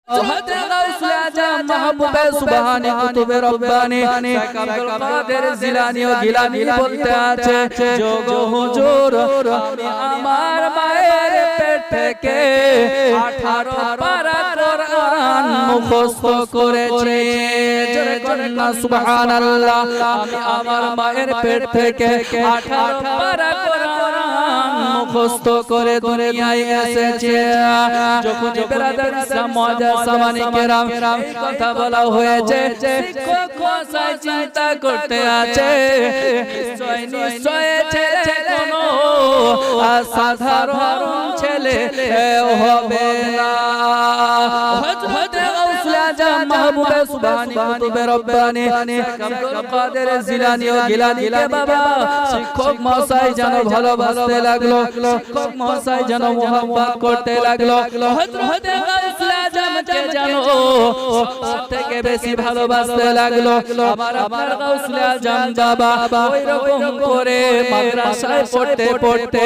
হযরত গাউসুল আজম মাহবুবে সুবহানী কুতুবে রব্বানী শেখ আব্দুল কাদের জিলানী ও গিলানী বলতে আছে যোগো হুজুর আমি আমার মায়ের পেট থেকে 18 পারা কোরআন মুখস্থ করেছি জোরে কন্না সুবহানাল্লাহ আমি আমার মায়ের পেট থেকে 18 পারা কোরআন মুখস্থ করে দুনিয়ায় এসেছি যখন ব্রাদার ইসলাম মুআজ্জাজ সামানি কেরাম এই কথা বলা হয়েছে শিক্ষক মশাই চিন্তা করতে আছে নিশ্চয় নিশ্চয় ছেলে কোনো সাধারণ ছেলে হবে না হযরত গাউসুল আজম মাহবুবে সুবহানী কুতুবে রব্বানী শেখ আব্দুল কাদের জিলানী ও গিলানীকে বাবা শিক্ষক মশাই যেন ভালোবাসতে লাগলো শিক্ষক মশাই যেন মোহাব্বত করতে লাগলো হযরত গাউসুল আজমকে যেন সব থেকে বেশি ভালোবাসতে লাগলো আমার আপনার গাউসুল আজম বাবা ওই রকম করে মাদ্রাসায় পড়তে পড়তে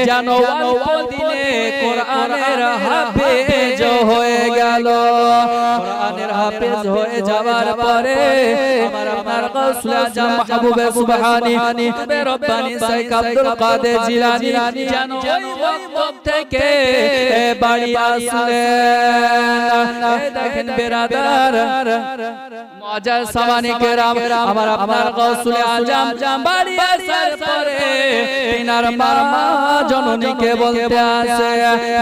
যেন অল্প দিনে কোরআনের হাফেজ হয়ে গেল কোরআনের হাফেজ হয়ে যাওয়ার পরে আমার আপনার গাউসুল আজম মাহবুবে সুবহানী কুতুবে রব্বানী শেখ আব্দুল কাদের জিলানী যেন ওই মক্তব থেকে বাড়ি আসলেন দেখেন বেরাদার মুআজ্জাজ সামানি কেরাম আমার আপনার গাউসুল আজম বাড়ি আসার পরে তিনার মা জননীকে বলতে আসে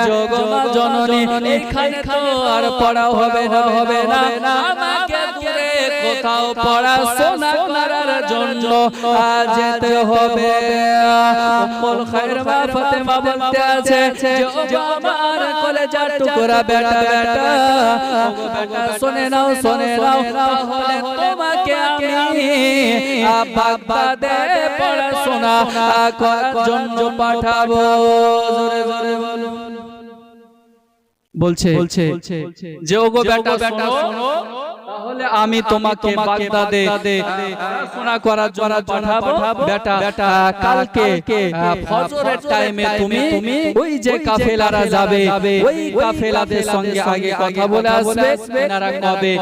যোগো মা জননী এখানে তো আর পড়া হবে না আমাকে দূরে কোথাও পড়াশোনা করার জন্য যেতে হবে উম্মুল খায়র মা ফাতেমা বলতে আছে যোগো আমার কলেজার টুকরা বেটা শুনে নাও তাহলে তোমাকে আমি বাগদাদে পড়াশোনা করার জন্য পাঠাবো জোরে জোরে বলছে যে ওগো বেটা শোনো তাহলে আমি তোমাকে বাগদাদে পড়াশোনা করার জন্য পাঠাবো বেটা কালকে ফজরের টাইমে তুমি ওই যে কাফেলারা যাবে ওই কাফেলাদের সঙ্গে আগে কথা বলে আসবে এনারা কবে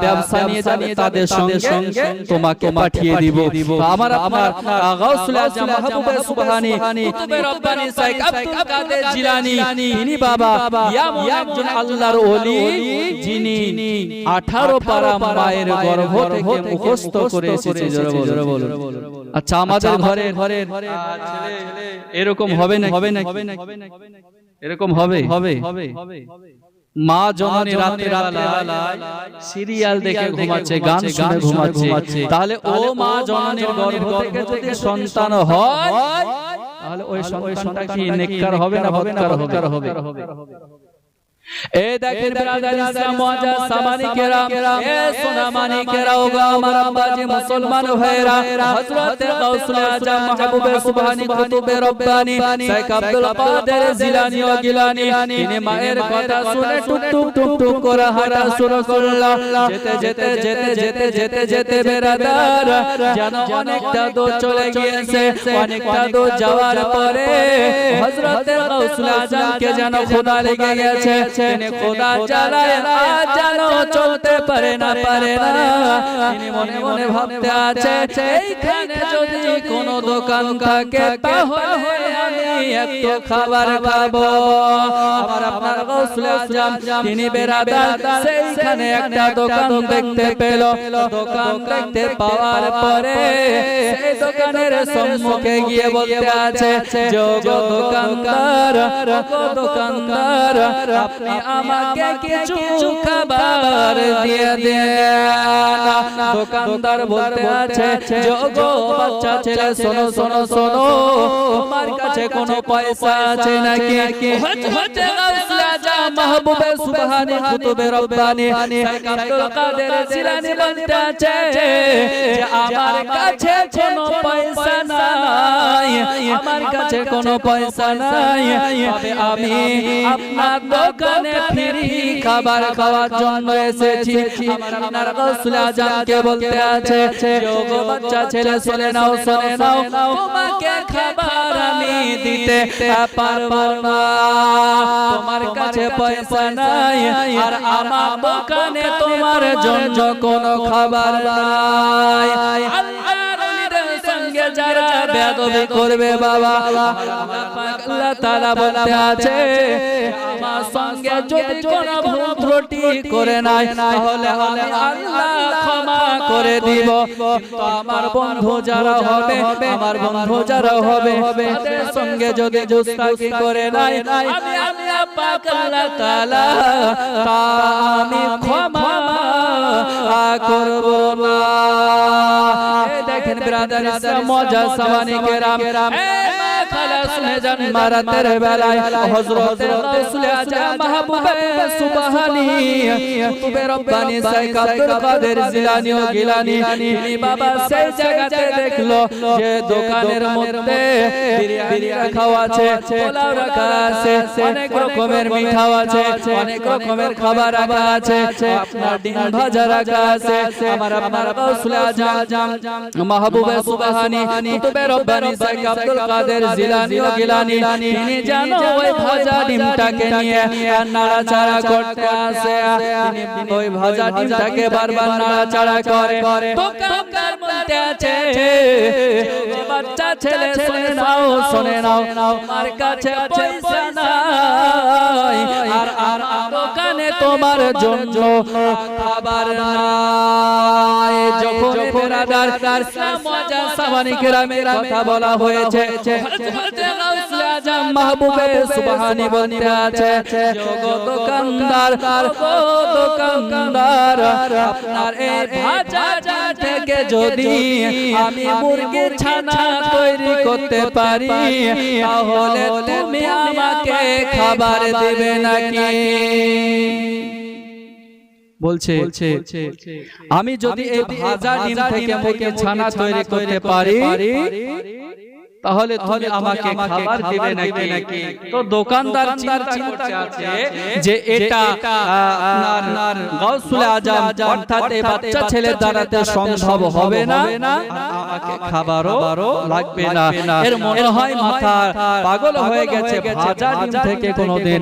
ব্যবসা নিয়ে যাবে তাদের সঙ্গে তোমাকে পাঠিয়ে দিব আমার আপনার গাউসুল আজম মাহবুবে সুবহানী কুতুবে রব্বানী শেখ আব্দুল কাদের জিলানী তিনি বাবা একজন আল্লাহর ওলি যিনি 18 পারা মায়ের গর্ভ থেকে মুখস্থ করে এসেছে জোরে বলুন আচ্ছা আমাদের ঘরে ছেলে এরকম হবে না এরকম হবে মা জননী রাতের বেলায় সিরিয়াল দেখে ঘুমাচ্ছে গান শুনে ঘুমাচ্ছে তাহলে ও মা জননীর গর্ভ থেকে যদি সন্তান হয় তাহলে ওই সন্তানটা কি নেককার হবে না বদকার হবে এ দেখেন ব্রাদার ইসলাম মুআজ্জাজ সামানি কেরাম এ সোনা মানিকেরা ও আমার আব্বাজি মুসলমান ভাইরা হযরত গাউসুল আজম মাহবুবে সুবহানী কুতুবে রব্বানী শেখ আব্দুল কাদের জিলানী ও গিলানী তিনি মায়ের কথা শুনে টুক করে হাঁটা শুরু করলো যেতে বেরাদার যেন অনেকটা দূর চলে গিয়েছে অনেকটা দূর যাওয়ার পরে হযরত গাউসুল আজমকে যেন খোদা লেগে গেছে তিনি খোদা জ্বালায় আজ যেন চলতে পারে না তিনি মনে মনে ভাবতে আছে এইখানে যদি কোনো দোকান থাকে তাহলে আমি একটু খাবার খাবো আমার আপনার গাউসুল আজম তিনি বেরাদার সেইখানে একটা দোকান দেখতে পেল দোকান দেখতে পাওয়ার পরে সেই দোকানের সম্মুখে গিয়ে বলতে আছে যোগো দোকানদার আপনি আমাকে কিছু খাবার দিয়ে দেন দোকানদার বলতে আছে যোগো বাচ্চা ছেলে শোনো তোমার কাছে কোনো পয়সা আছে নাকি হযরত গাউসুল আজম মাহবুবে সুবহানী কুতুবে রব্বানী শেখ আব্দুল কাদের জিলানী বলতে আছে যে আমার কাছে কোনো পয়সা নাই তবে আমি আপনার দোকানে ফ্রি খাবার খাওয়ার জন্য এসেছি আমার আপনার গাউসুল আজমকে বলতে আছে যোগো বাচ্চা ছেলে শুনে নাও তোমাকে খাবার আমি দিতে পারবো না তোমার কাছে পয়সা নাই আর আমার দোকানে তোমার জন্য কোনো খাবার নাই। আল্লাহর ওলিদের সঙ্গে যারা বেয়াদবি করবে বাবা, আল্লাহ তাআলা বলতে আছে আমার সঙ্গে যদি কোনো ভুল ত্রুটি করে নাই তাহলে আমি আল্লাহ ক্ষমা করে দিব। কিন্তু আমার বন্ধু যারা হবে, আমার বন্ধু যারা হবে তাদের সঙ্গে যদি দুস্তাকি করে নাই আমি আল্লাহ পাক আল্লাহ তাআলা তা আমি ক্ষমা করব না। এই দেখেন ব্রাদার ইসলাম মজা সামানি কেরাম, শুনে যান মারাতের বেলায় হযরত রাসূল আজম মাহবুবে সুবহানী কুতুবে রব্বানী শাইখ আব্দুল কাদের জিলানী ও গিলানী তিনি বাবা সেই জায়গাতে দেখলো যে দোকানের মধ্যে বিরিয়ানি রাখা আছে, পোলাও রাখা আছে, অনেক রকমের মিঠাও আছে, অনেক রকমের খাবার রাখা আছে, আপনার ডিম ভাজা রাখা আছে। আমার রাসূল আজম মাহবুবে সুবহানী কুতুবে রব্বানী শাইখ আব্দুল কাদের জিলানী ও গিলানী তিনি জানো ওই ভাজা ডিমটাকে নিয়ে নাড়াচাড়া করতে আসে, তিনি ওই ভাজা ডিমটাকে বারবার নাড়াচাড়া করে। দোকানদার বলতে আছে বাচ্চা ছেলে শুনে নাও আমার কাছে পয়সা নাই আর দোকানে তোমার জন্য খাবার নাই। যখন বেরাদার ইসলাম ওয়াজা সামানি কেরামের কথা বলা হয়েছে রাসূল আজম মাহবুবে সুবহানী বলতে আছে দোকানদার আপনার এই ভাজা ডিম থেকে যদি আমি মুরগির ছানা তৈরি করতে পারি তাহলে তুমি আমাকে খাবার দেবে নাকি? বলছে আমি যদি এই ভাজা ডিম থেকে মুরগির ছানা তৈরি করতে পারি তাহলে তুমি আমাকে খাবার দেবে নাকি? তো দোকানদার চিন্তা করতে আছে যে এটা আপনার গাউসুল আজম অর্থাৎ এই বাচ্চা ছেলের দ্বারাতে সম্ভব হবে না, আমাকে খাবারও লাগবে না। এর মনে হয় মাথা পাগল হয়ে গেছে, ভাজা ডিম থেকে কোনোদিন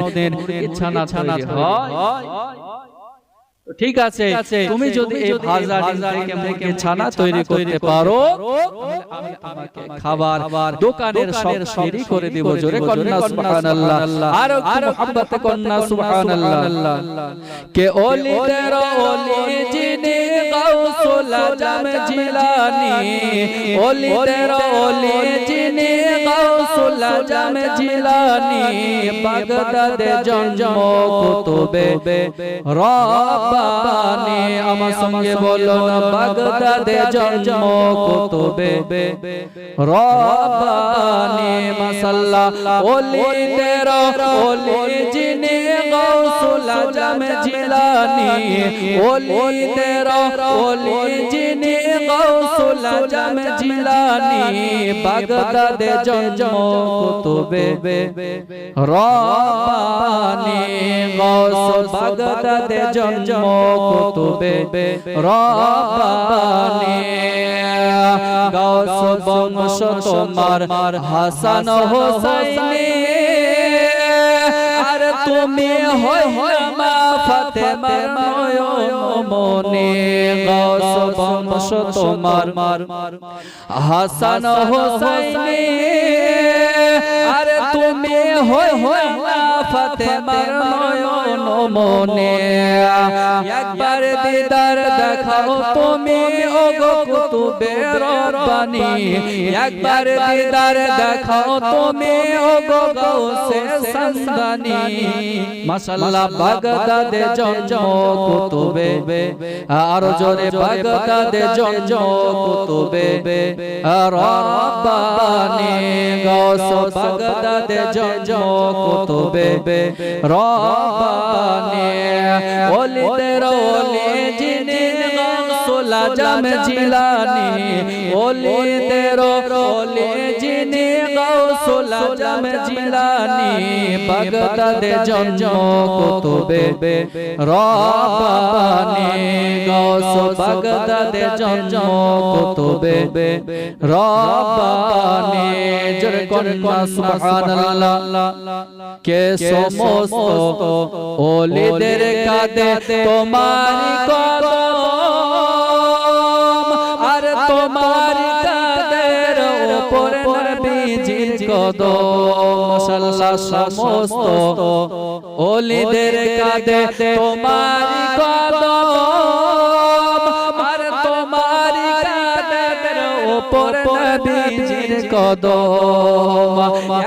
ছানা তৈরি হয়? ঠিক আছে, তুমি যদি এই ভাজা ডিম থেকে মুরগির ছানা তৈরি করতে পারো আমি তোমাকে খাবার দোকানের সব ফ্রি করে দেব। জোরে কন্না সুবহানাল্লাহ, আর একটু মুহাব্বতে কন্না সুবহানাল্লাহ। কে ওলিদের ওলি যিনি গাউসুল আজম জিলানী, ওলিদের ওলি যিনি গাউসুল আজম জিলানী, বাগদাদে জন্ম কুতুবে রব্বানী। আমার সঙ্গে বলো না বাগদাদে জন্ম কুতুবে রব্বানী। মাশাআল্লাহ ওলিদের ওলি যিনি গাউসুল আজম জিলানী, ওলিদের ওলি যিনি গাউসুল আজম জিলানী, বাগদাদে জন্ম কুতুবে রব্বানী। গাউস বাগদাদে জন্ম কুতুবে রব্বানী। গাউস বংশ তোমার হাসান হোসাইনি, আর তুমি হইমা ফাতেমার নয়ন মনে। গাউস বংশ তোমার হাসান হোসাইনি, আর তুমি হইমা ফাতেমার নয়ন মনে। একবার দিদার দেখাও তুমি ওগো কুতুবে রব্বানী, একবার দিদার দেখাও তুমি ওগো গাউসে সান্দানী। মাশাআল্লাহ বাগদাদে জন্ম কুতুবে, আর জোরে বাগদাদে জন্ম কুতুবে রব্বানী। গাউস বাগদাদে জন্ম কুতুবে রব্বানী। ওলিদের ওলি যিনি গাউসুল আজম জিলানী ওলিদের ওলি যিনি গাউসুল আজম জিলানী বাগদাদে জন্ম কুতুবে রব্বানী গাউস বাগদাদে জন্ম কুতুবে রব্বানী জোরে কন্না সুবহানাল্লাহ কে সমস্ত ওলিদের কাঁধে তোমারি কদম আর তোমারি কাঁধের উপর নবীজির কদম মাশাআল্লাহ সমস্ত ওলিদের কাঁধে তোমারি কদম আর তোমারি কাঁধের উপর নবীজির কদম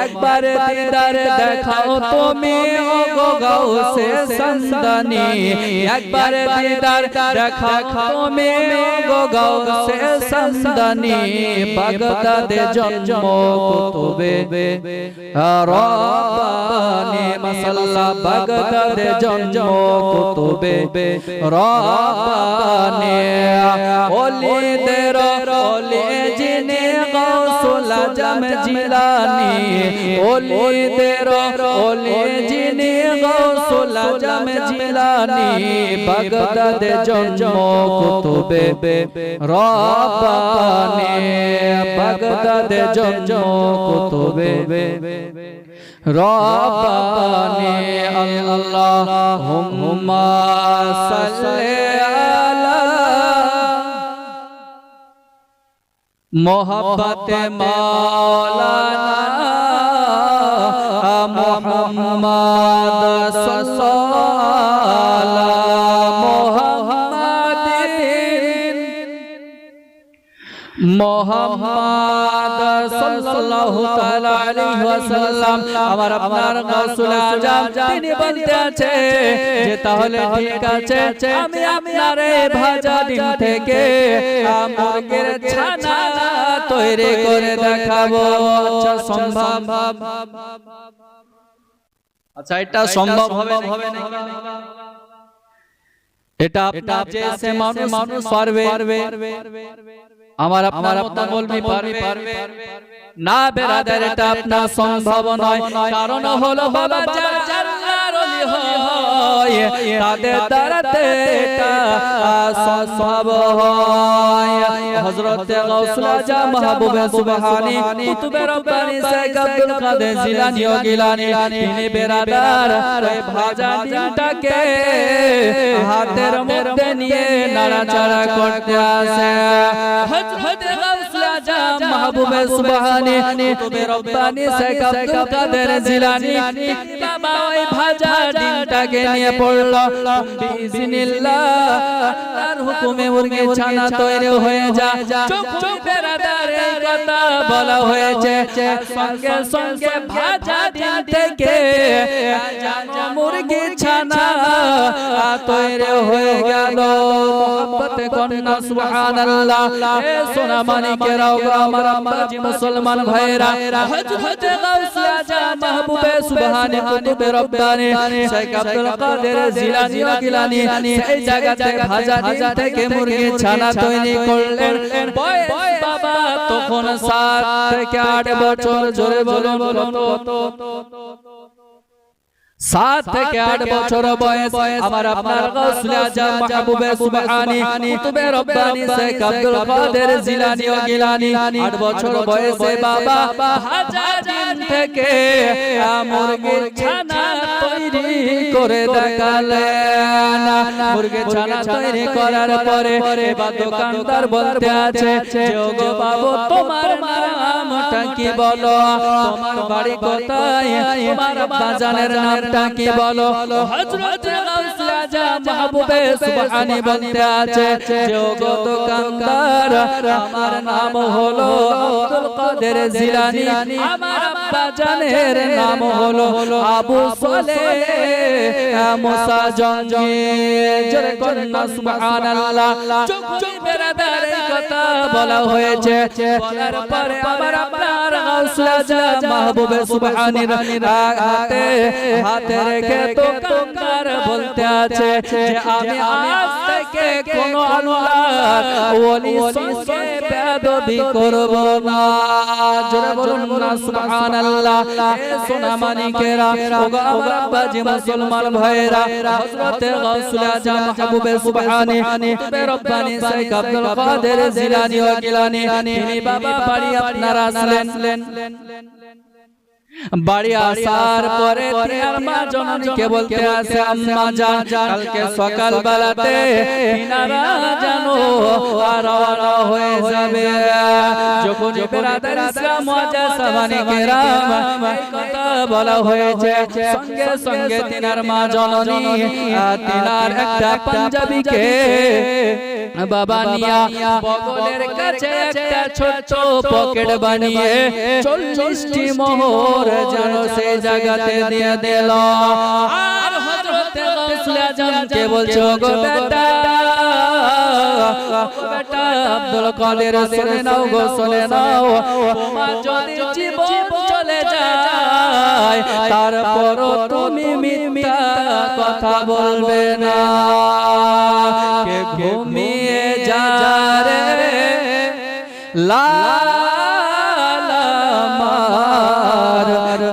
একবার দিদার দেখাও তুমি ওগো গাউসে সামদানি একবার দিদার দেখাও তুমি ওগো গাউসে সামদানি বাগদাদে জন্ম কুতুবে রব্বানী মাশাআল্লাহ বাগদাদে জন্ম কুতুবে রব্বানী ওলিদের ওলি যিনি গাউসুল আজম জিলানী ওলিদের ওলি যিনি গাউসুল আজম জিলানী বাগদাদে জন্ম কুতুবে রব্বানী বাগদাদে জন্ম কুতুবে রব্বানী আল্লাহুম্মা সাল্লি আলা মোহাব্বতে মাওলানা মুহাম্মদ সাল্লাল্লাহু মুহাম্মাদিন মুহাম্মদ সাল্লাল্লাহু তাআলা আলাইহি ওয়াসাল্লাম আমার আপনার গাউসুল আজম তিনি বলতে আছে যে তাহলে ঠিক আছে আমি আপনার এই ভাজা ডিম থেকে মুরগির ছানা তৈরি করে দেখাবো আচ্ছা সম্ভব আচ্ছা এটা সম্ভব হবে না এটা আপনার যে মানুষ পারবে আমার আপনার মত বলবি পারবে না বেরাদার এটা আপনার সম্ভব নয় কারণ হলো বাবা আল্লাহর ওলি হয় তাদের দ্বারাতে এটা সম্ভব হয় হযরত গাউসুল আজম মাহবুবে সুবহানী কুতুবে রব্বানী শেখ আব্দুল কাদের জিলানী ও গিলানী তিনি বেরাদার ওই ভাজা ডিমটাকে হাতের মধ্যে নিয়ে নাড়াচাড়া করতে আসে হযরত গাউসুল আজম মাহবুবে সুবহানী কুতুবে রব্বানী শেখ আব্দুল কাদের জিলানী বাবা ওই ভাজা ডিমটাকে নিয়ে পড়ল বিইজনিল্লাহ আল্লাহর হুকুমে মুরগি ছানা তৈরি হয়ে যায় চোখ বেরাদার এই কথা বলা হয়েছে সঙ্গে সঙ্গে ভাজা ডিম থেকে মুরগি ছানা তৈরি হয়ে গেল মোহাম্মতে কন্না সুবহানাল্লাহ এ সোনা মানিকেরাও আমার আম্মাজি মুসলমান ভাইরা হযরত গাউসুল আজম মাহবুবে সুবহানী কুতুবে রব্বানী শেখ আব্দুল কাদের জিলানী ও গিলানী সেই জায়গাতে ভাজা ডিম থেকে মুরগি ছানা তৈরি করলেন বয়স বাবা তখন 7 থেকে 8 বছর জোরে বলুন কত 7 থেকে 8 বছর বয়স আমার আপনার গাউসুল আজম মাহবুবে সুবহানী কুতুবে রব্বানী শেখ আব্দুল কাদের জিলানী ও গিলানী 8 বছর বয়সে বাবা ভাজা ডিম থেকে মুরগির ছানা তৈরি করে দেখালেন মুরগি ছানা তৈরি করার পরে এবার দোকানদার বলতে আছে যে ওগো বাবু তোমার নামটা কি বলো তোমার বাড়ি কোথায় তোমার বাজানের নামটা কি বলো হযরত গাউসুল আজম মাহবুবে সুবহানী বলতে আছে যে ওগো দোকানদার আমার নাম হলো আব্দুল কাদের জিলানী আমার আব্বাজানের নাম হলো আবু সালেহ মুসা জঙ্গি। জোরে কন্না সুবহানাল্লাহ। যুগ বেরাদার এই কথা বলা হয়েছে, বলার পরে আবার আপনার গাউসুল আজম মাহবুবে সুবহানির হাতে রেখে তো কাঙ্গার বলতে আছে যে আমি আজ থেকে কোনো আল্লাহর ওলি সঙ্গে বেয়াদবি করব না। জোরে বলুন না সুবহানাল্লাহ। সোনা মানিকেরা, ওগো আমার আব্বাজি মুসলমান ভাইরা, হযরত গাউসুল আজম মাহবুবে সুবহানি রব্বানি শাইখ আব্দুল কাদের জিলানী ও গিলানী, তিনি বাবা বাড়ি আপনারা আসলেন। বাড়ি আসার পরে তিনার মা জননীকে বলতে আছে, আম্মা জান কালকে সকাল বেলাতে তিনারা জানো রওনা হয়ে যাবে। যখন বেরাদার ইসলাম ওয়াজা সাবানি কেরাম এই কথা বলা হয়েছে, সঙ্গে সঙ্গে তিনার মা জননী তিনার একটা পাঞ্জাবিকে বাবা নিয়া বগলের কাছে একটা ছোট পকেট বানিয়ে 40টি মোহর যেন সেই জায়গাতে দিয়ে দিল। আর হযরত গাউসুল আজমকে বলছো, গো বেটা আব্দুল কাদের শুনে নাও গো, শুনে নাও, তোমার যদি জীবন চলে যায় তারপরও তুমি মিথ্যা কথা বলবে না। কে ঘুমিয়ে যা রে লালামার,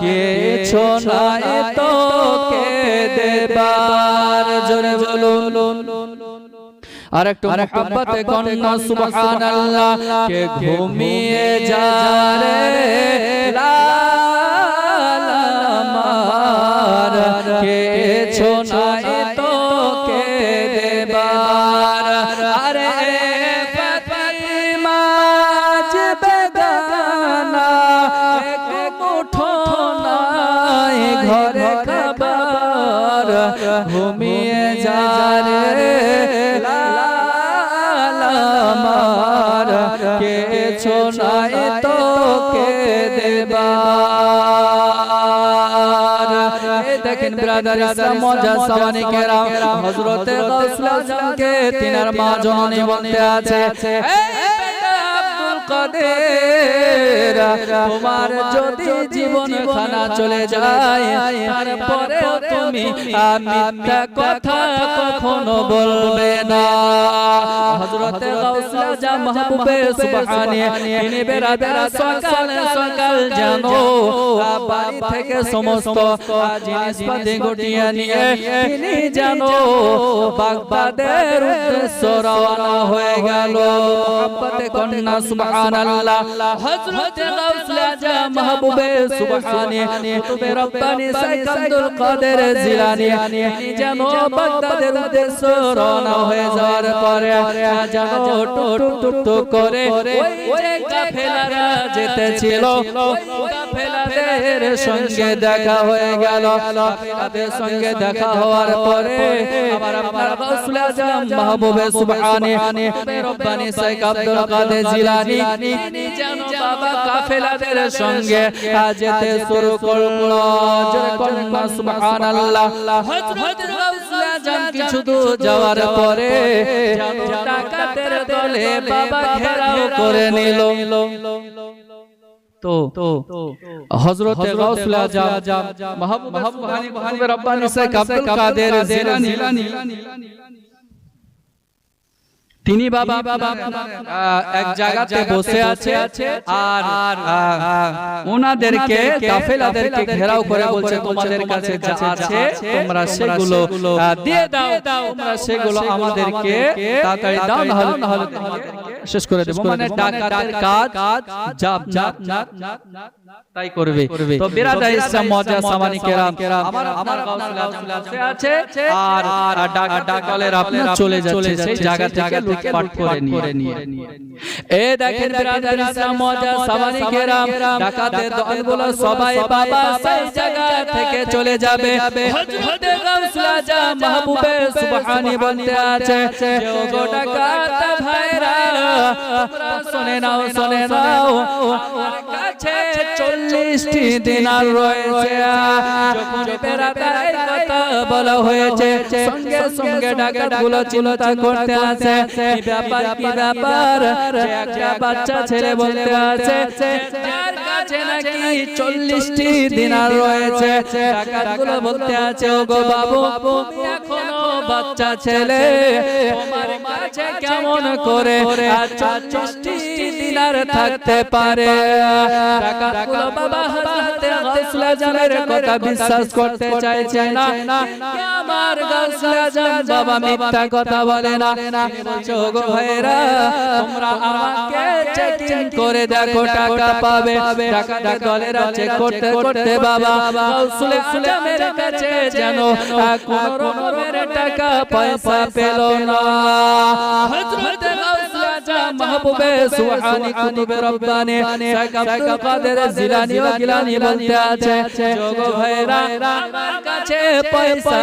কে ছোনায় তো কে দেবার। জোরে বলুন আর একটু মোহাব্বতে কন্না সুবহানাল্লাহ। কে ঘুমিয়ে যা রে লালামার, কে ছোনায় তো কে দেবার। আরে ফাতিমা যে বেগানা, এক মুঠো নাই ঘরে খাবার, ঘুমিয়ে যা রে লালামার, কে ছোনায় তো কে দেবার। দেখেন ব্রাদার ইসলাম মজা সাবানি কেরাম, হযরত গাউসুল আজমকে তিনার মা জননী বলতে আছে, কাদের তোমার যদি জীবন খানা চলে যায় তারপরে তুমি মিথ্যা কথা কখনো বলবে না। হযরত গাউসুল আজম মাহবুবে সুবহানি তিনি বেরাদার সকাল সকাল জানো বাড়ি থেকে সমস্ত জিনিসপাতি গুটিয়ে নিয়ে তিনি জানো বাগদাদের উদ্দেশ্যে রওনা হয়ে গেল। মোহাব্বতে কন্না সুবহানাল্লাহ। হযরত গাউসুল আজম মাহবুবে সুবহানি কুতুবে রব্বানি শাইখ আব্দুল কাদের জিলানী তিনি যেন বাগদাদের উদ্দেশ্যে রওনা হয়ে যাওয়ার পরে যেন টুক করে ওই যে কাফেলারা যেতেছিল ওই কাফেলাদের সঙ্গে দেখা হয়ে গেল। কাফেলাদের সঙ্গে দেখা হওয়ার পরে আবার আপনার গাউসুল আজম মাহবুবে সুবহানি কুতুবে রব্বানি শাইখ আব্দুল কাদের জিলানী তিনি যেন বাবা কাফেলাদের সঙ্গে যেতে শুরু করলো। জোরে কন্না সুবহানাল্লাহ। হযরত গাউসুল আজম কিছু দূর যাওয়ার পরে ডাকাতের দলে বাবা ঘেরাও করে নিল। তো হযরত গাউসুল আজম মাহবুবে রব্বানি শাইখ আব্দুল কাদের জিলানী তিনি বাবা এক জায়গাতে বসে আছে আর ওনাদেরকে কাফেলাদেরকে ঘেরাও করে বলছে, তোমাদের কাছে যা আছে তোমরা সেগুলো দিয়ে দাও, তোমরা সেগুলো আমাদেরকে তাড়াতাড়ি দাও, না হলে শেষ করে দেব। মানে ডাকাতের কাজ তাই করবে। তো বিরাদার ইসলাম মজা সামানি কেরাম, আমার গাউসুল আজম বসে আছে আর ডাকালের আপনার চলে যাচ্ছে সেই জায়গা থেকে লুটপাট করে নিয়ে। এ দেখেন বিরাদার ইসলাম মজা সামানি কেরাম, ডাকাতের দলগুলো সবাই বাবা সেই জায়গা থেকে চলে যাবে। হযরত গাউসুল আজম মাহবুবে সুবহানি বলতে আছে, ওগো ডাকাত ভাইরা তোমরা শুনে নাও, আমার কাছে 40টি দিনার রয়েছে। যখন বেরাদার কথা বলা হয়েছে সঙ্গে সঙ্গে ডাকাতগুলো চিন্তা করতে আছে কি ব্যাপার যে একটা বাচ্চা ছেলে বলতে আছে যার কাছে নাকি 40টি দিনার রয়েছে। ডাকাতগুলো বলতে আছে ওগো বাবু তুমি এখনো বাচ্চা ছেলে তোমার কাছে কেমন করে 40টি দিনার থাকতে পারে? ডাকাতগুলো বাবা হযরত গাউসুল আজমের কথা বিশ্বাস করতে চাইছে না। আমার গাউসুল আজম বাবা মিথ্যা কথা বলে না। বলছো গো ভাইরা তোমরা আমাকে চেকিং করে দেখো টাকা পাবে। ডাকাতের দলেরা চেক করতে করতে বাবা গাউসুল আজমের কাছে যেন কোন রকমের টাকা পয়সা পেল না। হযরত গাউসুল আজম মাহবুবে সুবহানী কুতুবে রব্বানী শেখ আব্দুল কাদের জিলানী ও গিলানী বলতে আছে যোগো ভাইরা আমার কাছে পয়সা